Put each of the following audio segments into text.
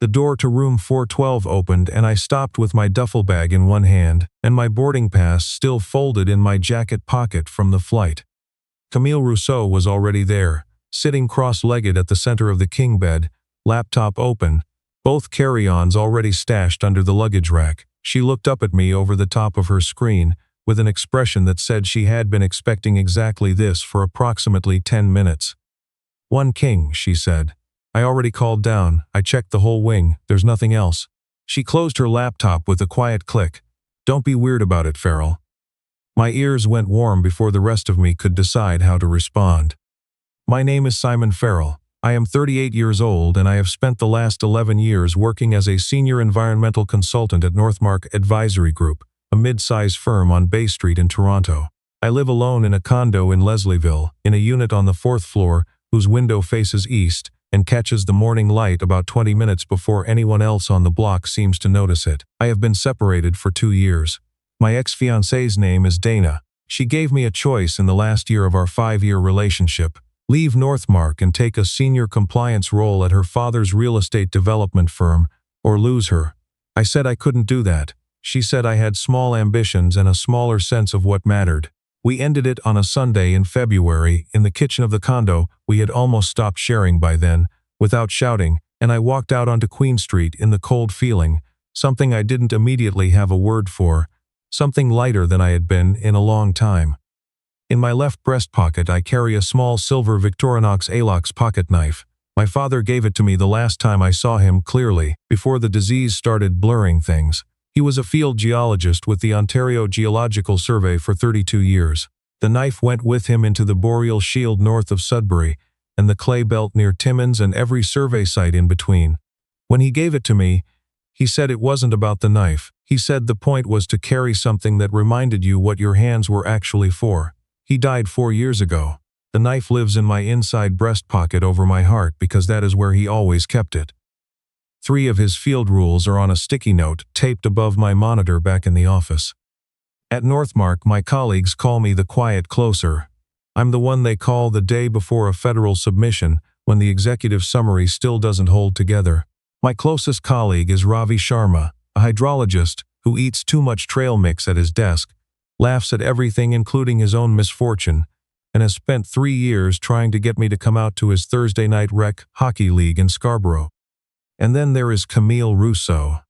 The door to room 412 opened and I stopped with my duffel bag in one hand and my boarding pass still folded in my jacket pocket from the flight. Camille Rousseau was already there, sitting cross-legged at the center of the king bed, laptop open, both carry-ons already stashed under the luggage rack. She looked up at me over the top of her screen with an expression that said she had been expecting exactly this for approximately 10 minutes. "One king," she said. "I already called down. I checked the whole wing. There's nothing else." She closed her laptop with a quiet click. "Don't be weird about it, Farrell." My ears went warm before the rest of me could decide how to respond. "My name is Simon Farrell. I am 38 years old and I have spent the last 11 years working as a senior environmental consultant at Northmark Advisory Group, a mid-size firm on Bay Street in Toronto. I live alone in a condo in Leslieville, in a unit on the 4th floor whose window faces east and catches the morning light about 20 minutes before anyone else on the block seems to notice it. I have been separated for 2 years. My ex-fiancée's name is Dana. She gave me a choice in the last year of our 5-year relationship: leave Northmark and take a senior compliance role at her father's real estate development firm, or lose her. I said I couldn't do that. She said I had small ambitions and a smaller sense of what mattered. We ended it on a Sunday in February in the kitchen of the condo we had almost stopped sharing by then, without shouting, and I walked out onto Queen Street in the cold feeling, something I didn't immediately have a word for, something lighter than I had been in a long time. In my left breast pocket I carry a small silver Victorinox Alox pocket knife. My father gave it to me the last time I saw him clearly, before the disease started blurring things. He was a field geologist with the Ontario Geological Survey for 32 years. The knife went with him into the boreal shield north of Sudbury, and the clay belt near Timmins and every survey site in between. When he gave it to me, he said it wasn't about the knife. He said the point was to carry something that reminded you what your hands were actually for. He died 4 years ago. The knife lives in my inside breast pocket over my heart because that is where he always kept it. 3 of his field rules are on a sticky note taped above my monitor back in the office. At Northmark, my colleagues call me the quiet closer. I'm the one they call the day before a federal submission when the executive summary still doesn't hold together. My closest colleague is Ravi Sharma, a hydrologist who eats too much trail mix at his desk, laughs at everything including his own misfortune, and has spent 3 years trying to get me to come out to his Thursday night rec hockey league in Scarborough. And then there is Camille Rousseau.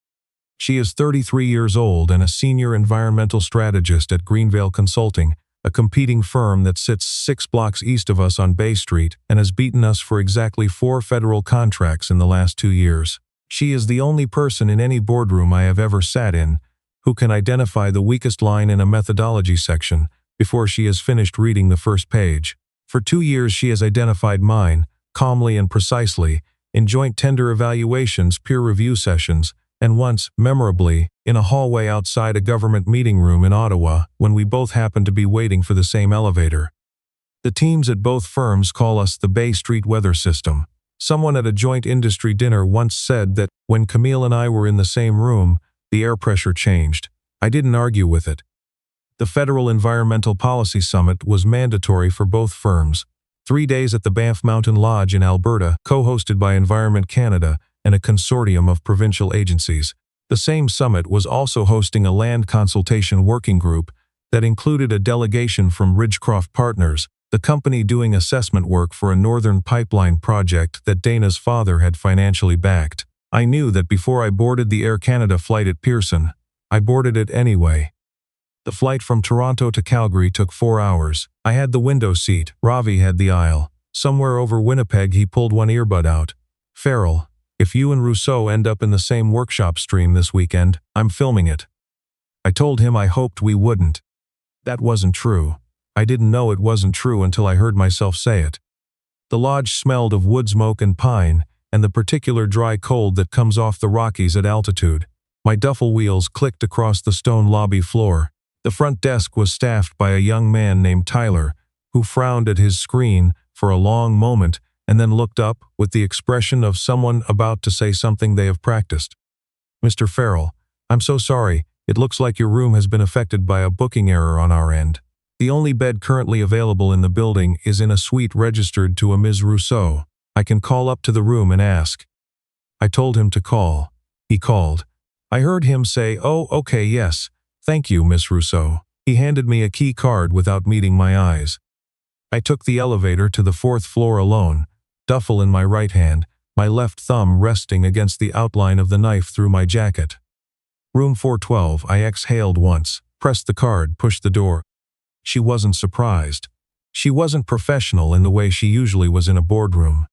She is 33 years old and a senior environmental strategist at Greenvale Consulting, a competing firm that sits 6 blocks east of us on Bay Street and has beaten us for exactly 4 federal contracts in the last 2 years. She is the only person in any boardroom I have ever sat in who can identify the weakest line in a methodology section before she has finished reading the first page. For 2 years she has identified mine, calmly and precisely, in joint tender evaluations, peer review sessions, and once, memorably, in a hallway outside a government meeting room in Ottawa when we both happened to be waiting for the same elevator. The teams at both firms call us the Bay Street Weather System. Someone at a joint industry dinner once said that when Camille and I were in the same room, the air pressure changed. I didn't argue with it. The Federal Environmental Policy Summit was mandatory for both firms. 3 days at the Banff Mountain Lodge in Alberta, co-hosted by Environment Canada and a consortium of provincial agencies. The same summit was also hosting a land consultation working group that included a delegation from Ridgecroft Partners, the company doing assessment work for a northern pipeline project that Dana's father had financially backed. I knew that before I boarded the Air Canada flight at Pearson. I boarded it anyway. The flight from Toronto to Calgary took 4 hours. I had the window seat. Ravi had the aisle. Somewhere over Winnipeg he pulled one earbud out. "Farrell, if you and Rousseau end up in the same workshop stream this weekend, I'm filming it." I told him I hoped we wouldn't. That wasn't true. I didn't know it wasn't true until I heard myself say it. The lodge smelled of wood smoke and pine, and the particular dry cold that comes off the Rockies at altitude. My duffel wheels clicked across the stone lobby floor. The front desk was staffed by a young man named Tyler, who frowned at his screen for a long moment and then looked up with the expression of someone about to say something they have practiced. "Mr. Farrell, I'm so sorry. It looks like your room has been affected by a booking error on our end. The only bed currently available in the building is in a suite registered to a Ms. Rousseau. I can call up to the room and ask." I told him to call. He called. I heard him say, "Oh, okay, yes. Thank you, Miss Rousseau." He handed me a key card without meeting my eyes. I took the elevator to the 4th floor alone, duffel in my right hand, my left thumb resting against the outline of the knife through my jacket. Room 412, I exhaled once, pressed the card, pushed the door. She wasn't surprised. She wasn't professional in the way she usually was in a boardroom.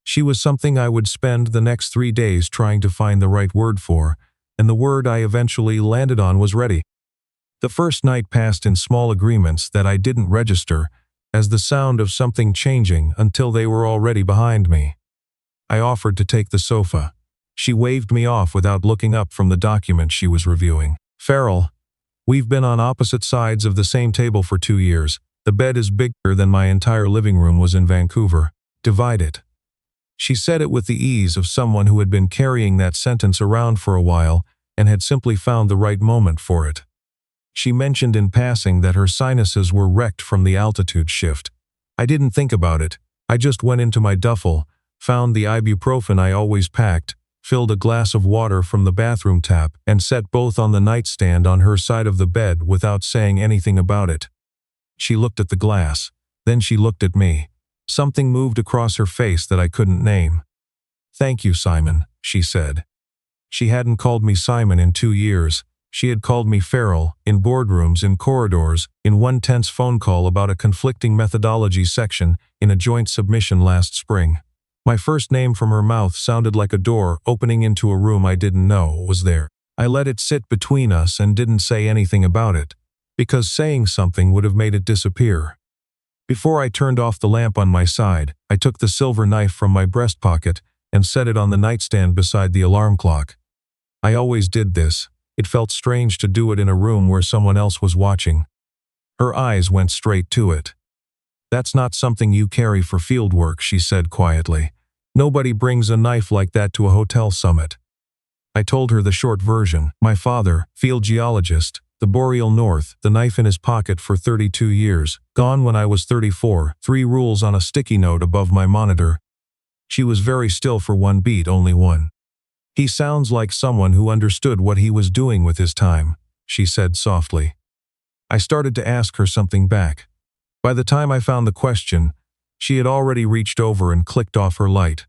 She was something I would spend the next 3 days trying to find the right word for, and the word I eventually landed on was ready. The first night passed in small agreements that I didn't register as the sound of something changing until they were already behind me. I offered to take the sofa. She waved me off without looking up from the document she was reviewing. "Farrell, we've been on opposite sides of the same table for 2 years. The bed is bigger than my entire living room was in Vancouver. Divide it." She said it with the ease of someone who had been carrying that sentence around for a while and had simply found the right moment for it. She mentioned in passing that her sinuses were wrecked from the altitude shift. I didn't think about it. I just went into my duffel, found the ibuprofen I always packed, filled a glass of water from the bathroom tap, and set both on the nightstand on her side of the bed without saying anything about it. She looked at the glass. Then she looked at me. Something moved across her face that I couldn't name. "Thank you, Simon," she said. She hadn't called me Simon in 2 years. She had called me Farrell, in boardrooms, in corridors, in one tense phone call about a conflicting methodology section in a joint submission last spring. My first name from her mouth sounded like a door opening into a room I didn't know was there. I let it sit between us and didn't say anything about it, because saying something would have made it disappear. Before I turned off the lamp on my side, I took the silver knife from my breast pocket and set it on the nightstand beside the alarm clock. I always did this. It felt strange to do it in a room where someone else was watching. Her eyes went straight to it. "That's not something you carry for field work," she said quietly. "Nobody brings a knife like that to a hotel summit." I told her the short version. My father, field geologist, the Boreal North, the knife in his pocket for 32 years, gone when I was 34, 3 rules on a sticky note above my monitor. She was very still for one beat, only one. "He sounds like someone who understood what he was doing with his time," she said softly. I started to ask her something back. By the time I found the question, she had already reached over and clicked off her light.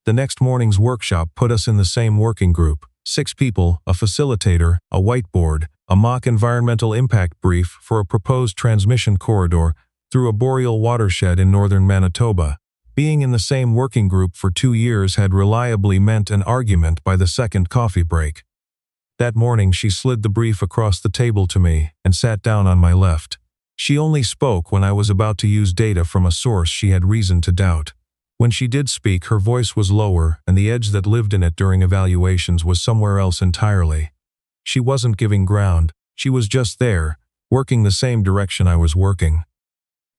The next morning's workshop put us in the same working group, 6 people, a facilitator, a whiteboard, a mock environmental impact brief for a proposed transmission corridor through a boreal watershed in northern Manitoba. Being in the same working group for 2 years had reliably meant an argument by the second coffee break. That morning she slid the brief across the table to me and sat down on my left. She only spoke when I was about to use data from a source she had reason to doubt. When she did speak, her voice was lower, and the edge that lived in it during evaluations was somewhere else entirely. She wasn't giving ground. She was just there, working the same direction I was working.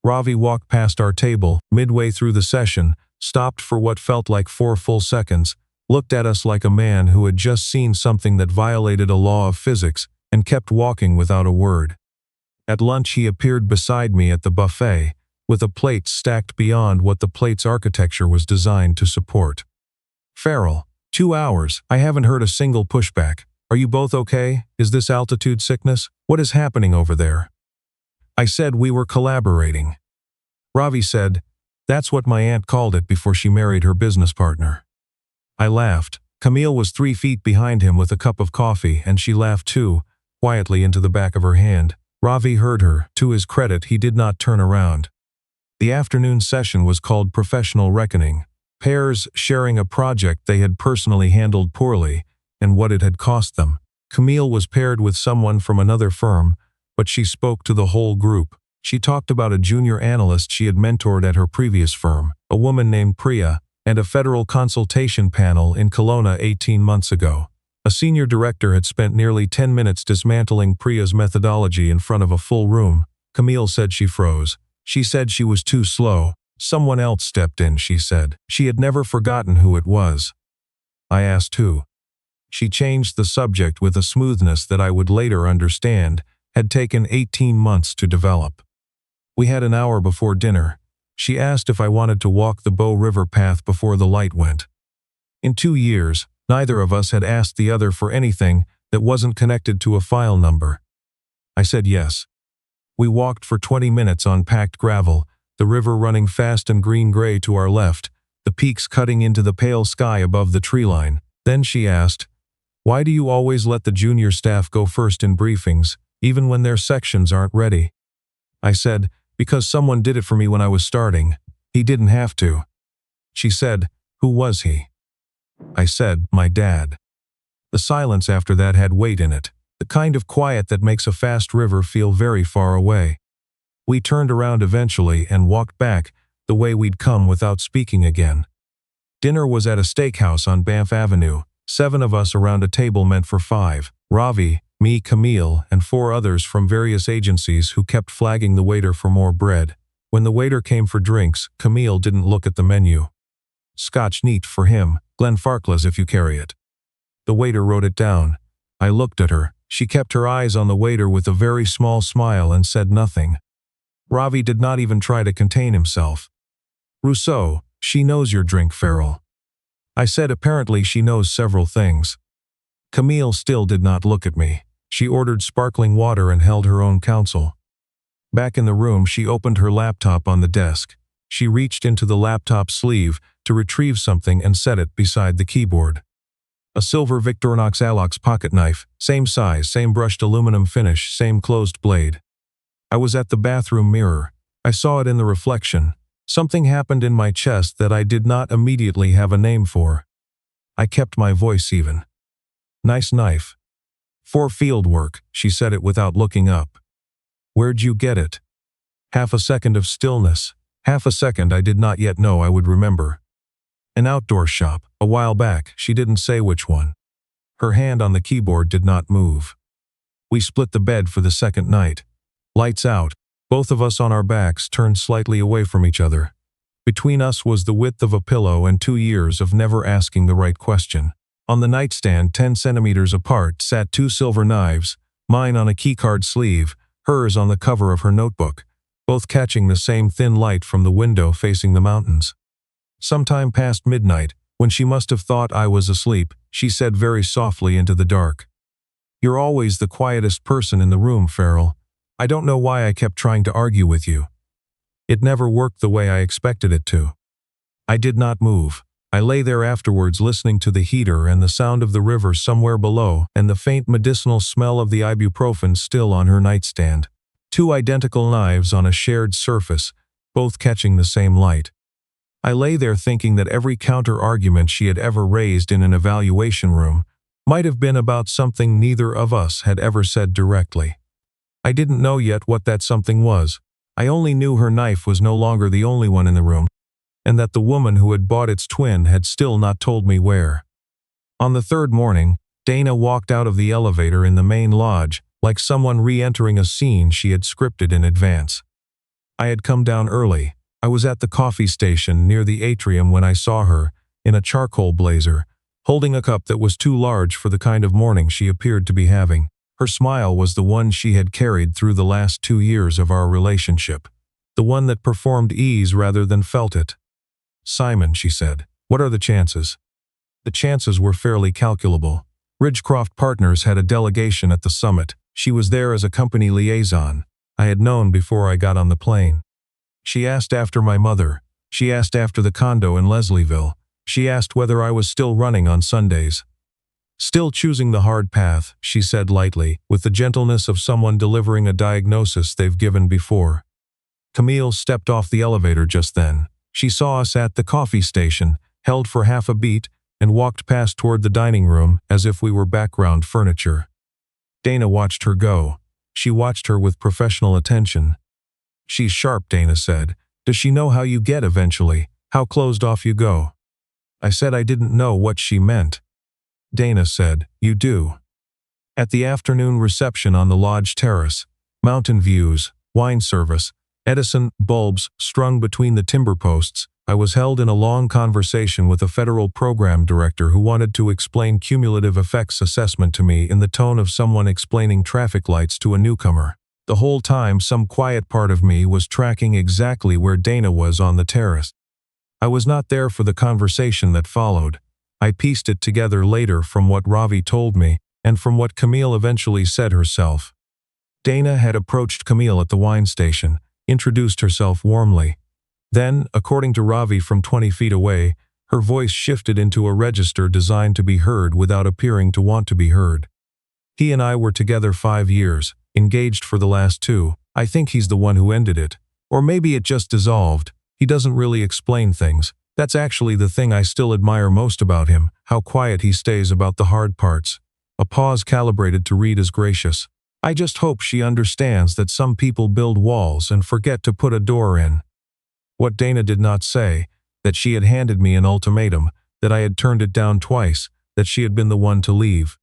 Ravi walked past our table, midway through the session, stopped for what felt like 4 full seconds, looked at us like a man who had just seen something that violated a law of physics, and kept walking without a word. At lunch he appeared beside me at the buffet, with a plate stacked beyond what the plate's architecture was designed to support. "Farrell, 2 hours, I haven't heard a single pushback. Are you both okay? Is this altitude sickness? What is happening over there?" I said we were collaborating. Ravi said, "That's what my aunt called it before she married her business partner." I laughed. Camille was 3 feet behind him with a cup of coffee, and she laughed too, quietly into the back of her hand. Ravi heard her. To his credit, he did not turn around. The afternoon session was called Professional Reckoning, pairs sharing a project they had personally handled poorly and what it had cost them. Camille was paired with someone from another firm, but she spoke to the whole group. She talked about a junior analyst she had mentored at her previous firm, a woman named Priya, and a federal consultation panel in Kelowna 18 months ago. A senior director had spent nearly 10 minutes dismantling Priya's methodology in front of a full room. Camille said she froze. She said she was too slow. Someone else stepped in, she said. She had never forgotten who it was. I asked who. She changed the subject with a smoothness that I would later understand had taken 18 months to develop. We had an hour before dinner. She asked if I wanted to walk the Bow River path before the light went. In 2 years, neither of us had asked the other for anything that wasn't connected to a file number. I said yes. We walked for 20 minutes on packed gravel, the river running fast and green-gray to our left, the peaks cutting into the pale sky above the tree line. Then she asked, "Why do you always let the junior staff go first in briefings, even when their sections aren't ready?" I said, "Because someone did it for me when I was starting. He didn't have to." She said, "Who was he?" I said, "My dad." The silence after that had weight in it, the kind of quiet that makes a fast river feel very far away. We turned around eventually and walked back the way we'd come without speaking again. Dinner was at a steakhouse on Banff Avenue, 7 of us around a table meant for 5, Ravi, me, Camille, and 4 others from various agencies who kept flagging the waiter for more bread. When the waiter came for drinks, Camille didn't look at the menu. "Scotch neat for him, Glenfarclas if you carry it." The waiter wrote it down. I looked at her. She kept her eyes on the waiter with a very small smile and said nothing. Ravi did not even try to contain himself. "Rousseau, she knows your drink, Farrell." I said apparently she knows several things. Camille still did not look at me. She ordered sparkling water and held her own counsel. Back in the room, she opened her laptop on the desk. She reached into the laptop sleeve to retrieve something and set it beside the keyboard. A silver Victorinox Alox pocket knife, same size, same brushed aluminum finish, same closed blade. I was at the bathroom mirror. I saw it in the reflection. Something happened in my chest that I did not immediately have a name for. I kept my voice even. "Nice knife." "For field work," she said it without looking up. "Where'd you get it?" Half a second of stillness. Half a second I did not yet know I would remember. "An outdoor shop, a while back," she didn't say which one. Her hand on the keyboard did not move. We split the bed for the second night. Lights out, both of us on our backs turned slightly away from each other. Between us was the width of a pillow and 2 years of never asking the right question. On the nightstand, 10 centimeters apart, sat 2 silver knives, mine on a keycard sleeve, hers on the cover of her notebook, both catching the same thin light from the window facing the mountains. Sometime past midnight, when she must have thought I was asleep, she said very softly into the dark, "You're always the quietest person in the room, Farrell. I don't know why I kept trying to argue with you. It never worked the way I expected it to." I did not move. I lay there afterwards listening to the heater and the sound of the river somewhere below and the faint medicinal smell of the ibuprofen still on her nightstand. 2 identical knives on a shared surface, both catching the same light. I lay there thinking that every counter-argument she had ever raised in an evaluation room might have been about something neither of us had ever said directly. I didn't know yet what that something was. I only knew her knife was no longer the only one in the room, and that the woman who had bought its twin had still not told me where. On the 3rd morning, Dana walked out of the elevator in the main lodge like someone re-entering a scene she had scripted in advance. I had come down early. I was at the coffee station near the atrium when I saw her, in a charcoal blazer, holding a cup that was too large for the kind of morning she appeared to be having. Her smile was the one she had carried through the last 2 years of our relationship, the one that performed ease rather than felt it. "Simon," she said, "what are the chances?" The chances were fairly calculable. Ridgecroft Partners had a delegation at the summit. She was there as a company liaison. I had known before I got on the plane. She asked after my mother. She asked after the condo in Leslieville. She asked whether I was still running on Sundays. "Still choosing the hard path," she said lightly, with the gentleness of someone delivering a diagnosis they've given before. Camille stepped off the elevator just then. She saw us at the coffee station, held for half a beat, and walked past toward the dining room as if we were background furniture. Dana watched her go. She watched her with professional attention. "She's sharp," Dana said. "Does she know how you get eventually, how closed off you go?" I said I didn't know what she meant. Dana said, "You do." At the afternoon reception on the lodge terrace, mountain views, wine service, Edison bulbs strung between the timber posts, I was held in a long conversation with a federal program director who wanted to explain cumulative effects assessment to me in the tone of someone explaining traffic lights to a newcomer. The whole time, some quiet part of me was tracking exactly where Dana was on the terrace. I was not there for the conversation that followed. I pieced it together later from what Ravi told me and from what Camille eventually said herself. Dana had approached Camille at the wine station, introduced herself warmly. Then, according to Ravi from 20 feet away, her voice shifted into a register designed to be heard without appearing to want to be heard. He and I were together 5 years, engaged for the last 2. I think he's the one who ended it. Or maybe it just dissolved. He doesn't really explain things. That's actually the thing I still admire most about him, how quiet he stays about the hard parts. A pause calibrated to read as gracious. I just hope she understands that some people build walls and forget to put a door in. What Dana did not say, that she had handed me an ultimatum, that I had turned it down twice, that she had been the one to leave.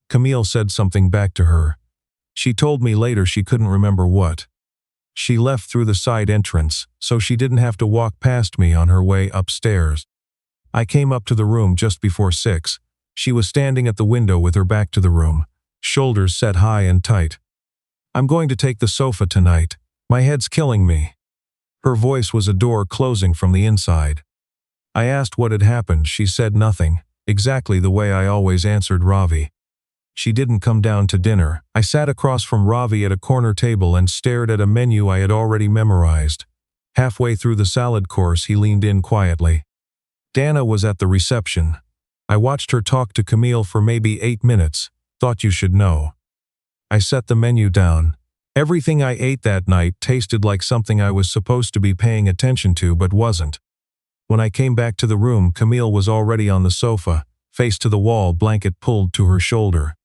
Camille said something back to her. She told me later she couldn't remember what. She left through the side entrance, so she didn't have to walk past me on her way upstairs. I came up to the room just before 6. She was standing at the window with her back to the room, shoulders set high and tight. "I'm going to take the sofa tonight. My head's killing me." Her voice was a door closing from the inside. I asked what had happened. She said nothing, exactly the way I always answered Ravi. She didn't come down to dinner. I sat across from Ravi at a corner table and stared at a menu I had already memorized. Halfway through the salad course, he leaned in quietly. Dana was at the reception. I watched her talk to Camille for maybe 8 minutes. "Thought you should know." I set the menu down. Everything I ate that night tasted like something I was supposed to be paying attention to but wasn't. When I came back to the room, Camille was already on the sofa, face to the wall, blanket pulled to her shoulder.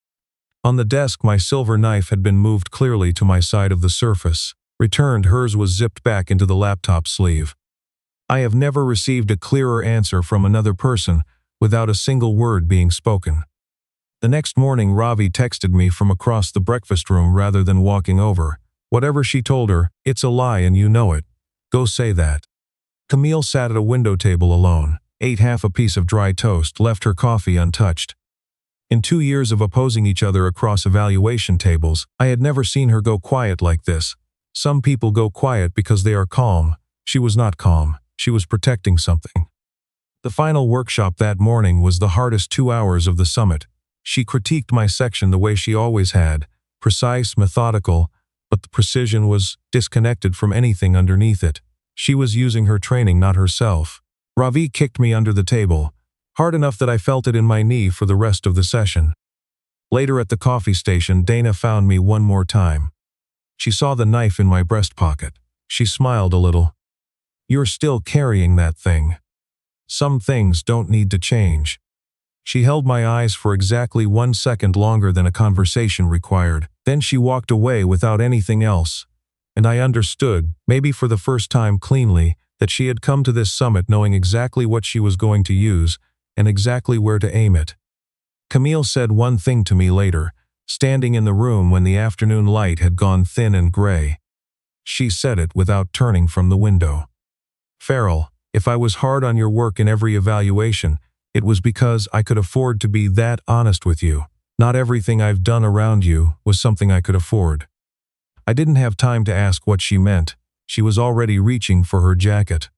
On the desk, my silver knife had been moved clearly to my side of the surface. Returned, hers was zipped back into the laptop sleeve. I have never received a clearer answer from another person without a single word being spoken. The next morning, Ravi texted me from across the breakfast room rather than walking over. "Whatever she told her, it's a lie and you know it. Go say that." Camille sat at a window table alone, ate half a piece of dry toast, left her coffee untouched. In 2 years of opposing each other across evaluation tables, I had never seen her go quiet like this. Some people go quiet because they are calm. She was not calm. She was protecting something. The final workshop that morning was the hardest 2 hours of the summit. She critiqued my section the way she always had, precise, methodical, but the precision was disconnected from anything underneath it. She was using her training, not herself. Ravi kicked me under the table, hard enough that I felt it in my knee for the rest of the session. Later at the coffee station, Dana found me one more time. She saw the knife in my breast pocket. She smiled a little. "You're still carrying that thing. Some things don't need to change." She held my eyes for exactly 1 second longer than a conversation required. Then she walked away without anything else. And I understood, maybe for the first time cleanly, that she had come to this summit knowing exactly what she was going to use and exactly where to aim it. Camille said one thing to me later, standing in the room when the afternoon light had gone thin and gray. She said it without turning from the window. "Farrell, if I was hard on your work in every evaluation, it was because I could afford to be that honest with you. Not everything I've done around you was something I could afford." I didn't have time to ask what she meant. She was already reaching for her jacket.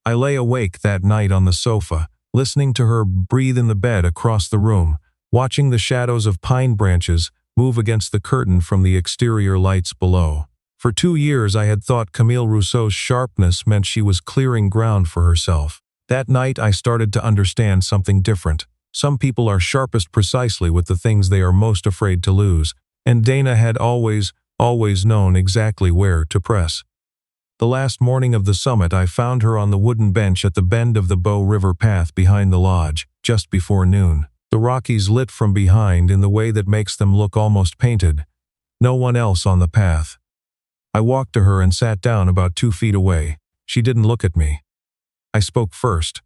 I lay awake that night on the sofa, listening to her breathe in the bed across the room, watching the shadows of pine branches move against the curtain from the exterior lights below. For 2 years I had thought Camille Rousseau's sharpness meant she was clearing ground for herself. That night I started to understand something different. Some people are sharpest precisely with the things they are most afraid to lose, and Dana had always known exactly where to press. The last morning of the summit, I found her on the wooden bench at the bend of the Bow River path behind the lodge, just before noon. The Rockies lit from behind in the way that makes them look almost painted. No one else on the path. I walked to her and sat down about 2 feet away. She didn't look at me. I spoke first.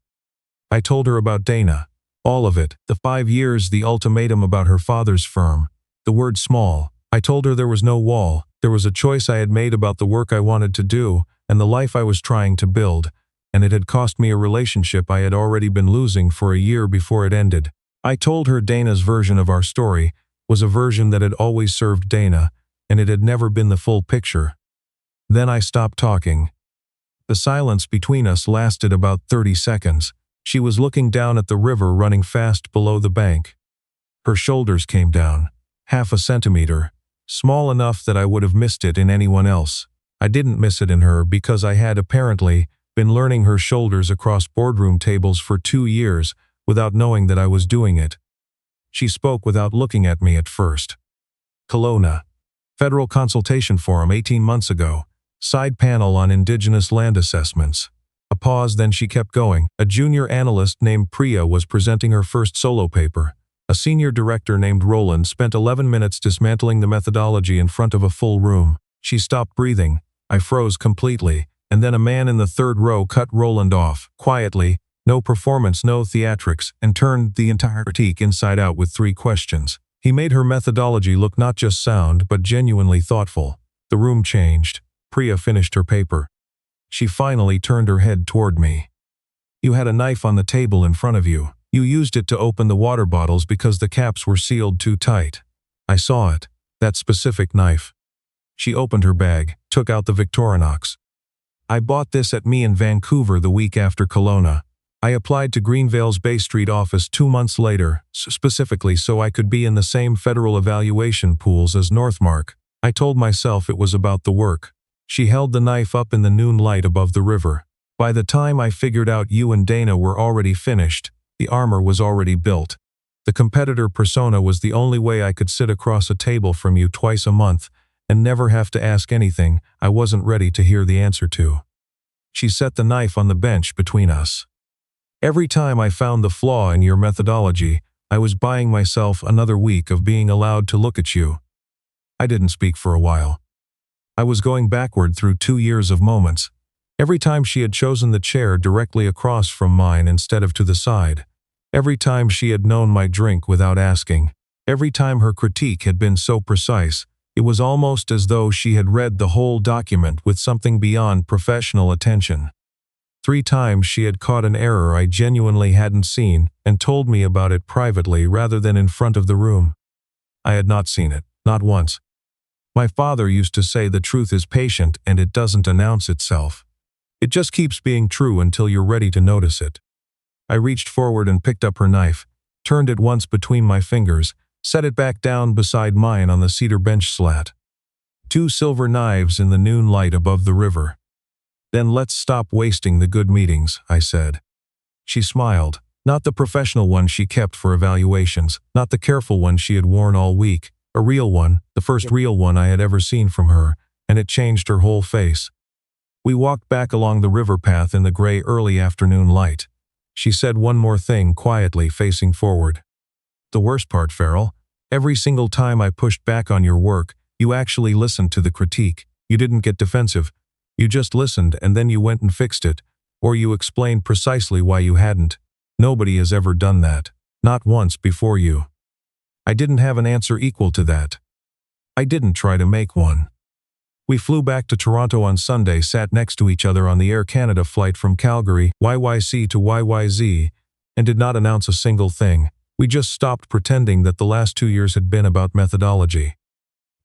I told her about Dana. All of it. The 5 years, the ultimatum about her father's firm. The word small. I told her there was no wall. There was a choice I had made about the work I wanted to do and the life I was trying to build, and it had cost me a relationship I had already been losing for a year before it ended. I told her Dana's version of our story was a version that had always served Dana, and it had never been the full picture. Then I stopped talking. The silence between us lasted about 30 seconds. She was looking down at the river running fast below the bank. Her shoulders came down, 1/2 centimeter, small enough that I would have missed it in anyone else. I didn't miss it in her because I had apparently been learning her shoulders across boardroom tables for 2 years without knowing that I was doing it. She spoke without looking at me at first. Kelowna. Federal Consultation Forum 18 months ago. Side panel on Indigenous land assessments. A pause, then she kept going. A junior analyst named Priya was presenting her first solo paper. A senior director named Roland spent 11 minutes dismantling the methodology in front of a full room. She stopped breathing. I froze completely, and then a man in the third row cut Roland off, quietly, no performance, no theatrics, and turned the entire critique inside out with 3 questions. He made her methodology look not just sound, but genuinely thoughtful. The room changed. Priya finished her paper. She finally turned her head toward me. You had a knife on the table in front of you. You used it to open the water bottles because the caps were sealed too tight. I saw it. That specific knife. She opened her bag, took out the Victorinox. I bought this at me in Vancouver the week after Kelowna. I applied to Greenvale's Bay Street office 2 months later, specifically so I could be in the same federal evaluation pools as Northmark. I told myself it was about the work. She held the knife up in the noon light above the river. By the time I figured out you and Dana were already finished, the armor was already built. The competitor persona was the only way I could sit across a table from you twice a month and never have to ask anything I wasn't ready to hear the answer to. She set the knife on the bench between us. Every time I found the flaw in your methodology, I was buying myself another week of being allowed to look at you. I didn't speak for a while. I was going backward through 2 years of moments. Every time she had chosen the chair directly across from mine instead of to the side. Every time she had known my drink without asking. Every time her critique had been so precise, it was almost as though she had read the whole document with something beyond professional attention. 3 times she had caught an error I genuinely hadn't seen and told me about it privately rather than in front of the room. I had not seen it, not once. My father used to say the truth is patient and it doesn't announce itself. It just keeps being true until you're ready to notice it. I reached forward and picked up her knife, turned it once between my fingers, set it back down beside mine on the cedar bench slat. 2 silver knives in the noon light above the river. Then let's stop wasting the good meetings, I said. She smiled, not the professional one she kept for evaluations, not the careful one she had worn all week, a real one, the first real one I had ever seen from her, and it changed her whole face. We walked back along the river path in the gray early afternoon light. She said one more thing quietly, facing forward. The worst part, Farrell, every single time I pushed back on your work, you actually listened to the critique. You didn't get defensive. You just listened and then you went and fixed it, or you explained precisely why you hadn't. Nobody has ever done that. Not once before you. I didn't have an answer equal to that. I didn't try to make one. We flew back to Toronto on Sunday, sat next to each other on the Air Canada flight from Calgary, YYC to YYZ, and did not announce a single thing. We just stopped pretending that the last 2 years had been about methodology.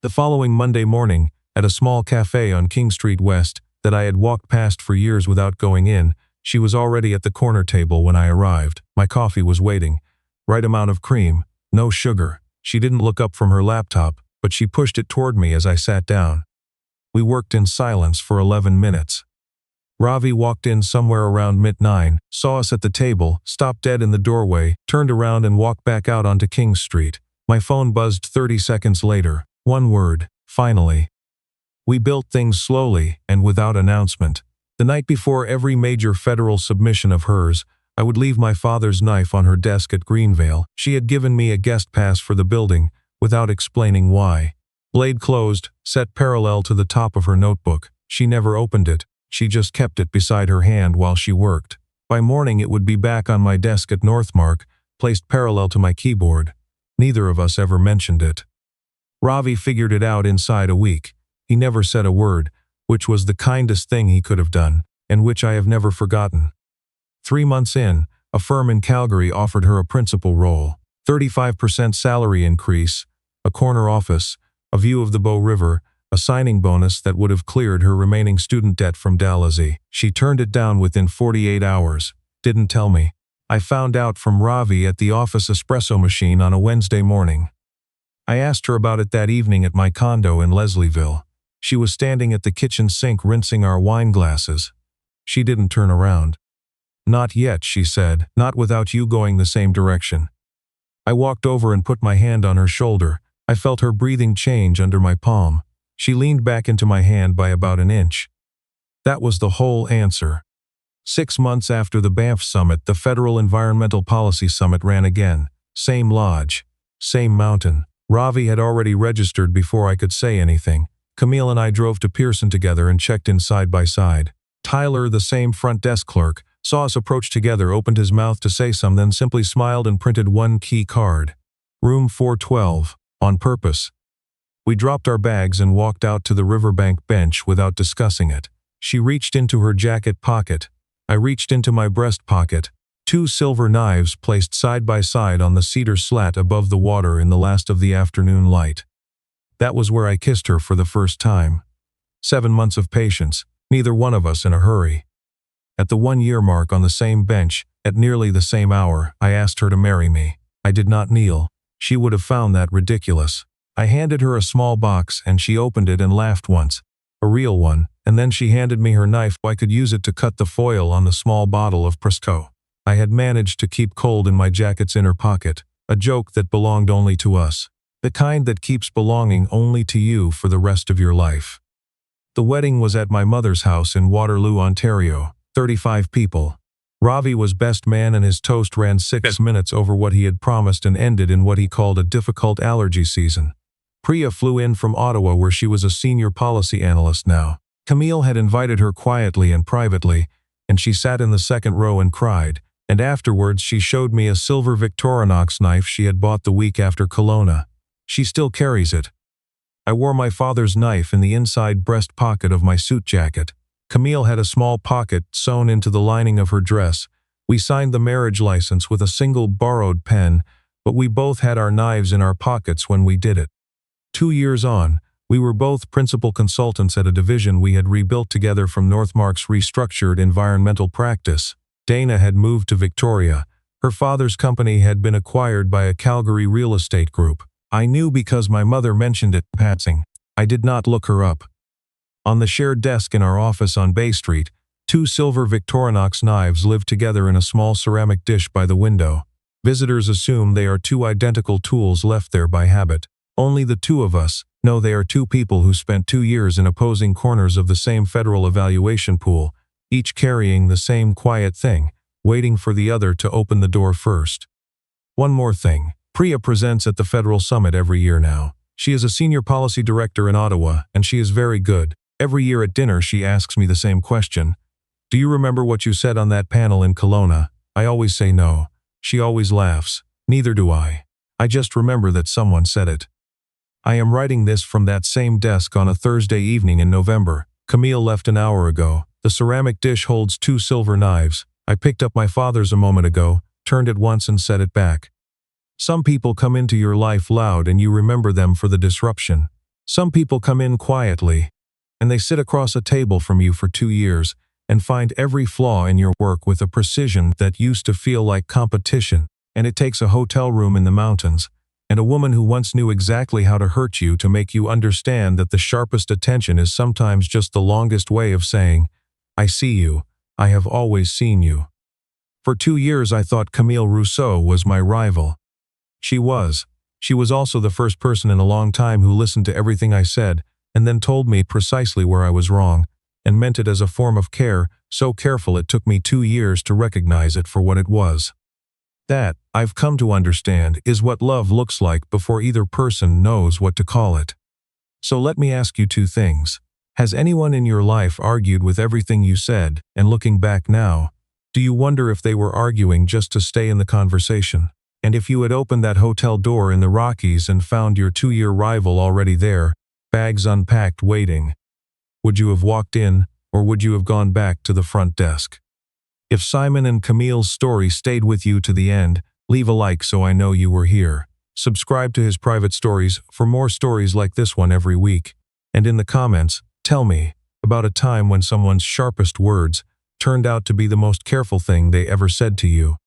The following Monday morning, at a small cafe on King Street West that I had walked past for years without going in, she was already at the corner table when I arrived. My coffee was waiting. Right amount of cream, no sugar. She didn't look up from her laptop, but she pushed it toward me as I sat down. We worked in silence for 11 minutes. Ravi walked in somewhere around mid-9, saw us at the table, stopped dead in the doorway, turned around and walked back out onto King Street. My phone buzzed 30 seconds later. One word, finally. We built things slowly and without announcement. The night before every major federal submission of hers, I would leave my father's knife on her desk at Greenvale. She had given me a guest pass for the building, without explaining why. Blade closed, set parallel to the top of her notebook. She never opened it. She just kept it beside her hand while she worked. By morning it would be back on my desk at Northmark, placed parallel to my keyboard. Neither of us ever mentioned it. Ravi figured it out inside a week. He never said a word, which was the kindest thing he could have done, and which I have never forgotten. 3 months in, a firm in Calgary offered her a principal role, 35% salary increase, a corner office, a view of the Bow River, a signing bonus that would have cleared her remaining student debt from Dalhousie. She turned it down within 48 hours, didn't tell me. I found out from Ravi at the office espresso machine on a Wednesday morning. I asked her about it that evening at my condo in Leslieville. She was standing at the kitchen sink rinsing our wine glasses. She didn't turn around. "Not yet," she said, "not without you going the same direction." I walked over and put my hand on her shoulder. I felt her breathing change under my palm. She leaned back into my hand by about an inch. That was the whole answer. 6 months after the Banff Summit, the Federal Environmental Policy Summit ran again. Same lodge. Same mountain. Ravi had already registered before I could say anything. Camille and I drove to Pearson together and checked in side by side. Tyler, the same front desk clerk, saw us approach together, opened his mouth to say something, then simply smiled and printed one key card. Room 412. On purpose. We dropped our bags and walked out to the riverbank bench without discussing it. She reached into her jacket pocket. I reached into my breast pocket. 2 silver knives placed side by side on the cedar slat above the water in the last of the afternoon light. That was where I kissed her for the first time. 7 months of patience, neither one of us in a hurry. At the 1-year mark on the same bench, at nearly the same hour, I asked her to marry me. I did not kneel. She would have found that ridiculous. I handed her a small box and she opened it and laughed once. A real one, and then she handed me her knife. I could use it to cut the foil on the small bottle of Prosecco I had managed to keep cold in my jacket's inner pocket, a joke that belonged only to us. The kind that keeps belonging only to you for the rest of your life. The wedding was at my mother's house in Waterloo, Ontario. 35 people. Ravi was best man and his toast ran 6 minutes over what he had promised and ended in what he called a difficult allergy season. Priya flew in from Ottawa where she was a senior policy analyst now. Camille had invited her quietly and privately, and she sat in the second row and cried, and afterwards she showed me a silver Victorinox knife she had bought the week after Kelowna. She still carries it. I wore my father's knife in the inside breast pocket of my suit jacket. Camille had a small pocket sewn into the lining of her dress. We signed the marriage license with a single borrowed pen, but we both had our knives in our pockets when we did it. 2 years on, we were both principal consultants at a division we had rebuilt together from Northmark's restructured environmental practice. Dana had moved to Victoria. Her father's company had been acquired by a Calgary real estate group. I knew because my mother mentioned it, passing. I did not look her up. On the shared desk in our office on Bay Street, 2 silver Victorinox knives live together in a small ceramic dish by the window. Visitors assume they are 2 identical tools left there by habit. Only the 2 of us know they are 2 people who spent 2 years in opposing corners of the same federal evaluation pool, each carrying the same quiet thing, waiting for the other to open the door first. One more thing. Priya presents at the Federal Summit every year now. She is a senior policy director in Ottawa, and she is very good. Every year at dinner she asks me the same question. "Do you remember what you said on that panel in Kelowna?" I always say no. She always laughs. Neither do I. I just remember that someone said it. I am writing this from that same desk on a Thursday evening in November. Camille left an hour ago. The ceramic dish holds 2 silver knives. I picked up my father's a moment ago, turned it once and set it back. Some people come into your life loud and you remember them for the disruption. Some people come in quietly, and they sit across a table from you for 2 years and find every flaw in your work with a precision that used to feel like competition, and it takes a hotel room in the mountains, and a woman who once knew exactly how to hurt you to make you understand that the sharpest attention is sometimes just the longest way of saying, "I see you, I have always seen you." For 2 years I thought Camille Rousseau was my rival. She was. She was also the first person in a long time who listened to everything I said, and then told me precisely where I was wrong, and meant it as a form of care, so careful it took me 2 years to recognize it for what it was. That, I've come to understand, is what love looks like before either person knows what to call it. So let me ask you 2 things. Has anyone in your life argued with everything you said, and looking back now, do you wonder if they were arguing just to stay in the conversation? And if you had opened that hotel door in the Rockies and found your 2-year rival already there, bags unpacked waiting, would you have walked in, or would you have gone back to the front desk? If Simon and Camille's story stayed with you to the end, leave a like so I know you were here. Subscribe to his private stories for more stories like this one every week. And in the comments, tell me about a time when someone's sharpest words turned out to be the most careful thing they ever said to you.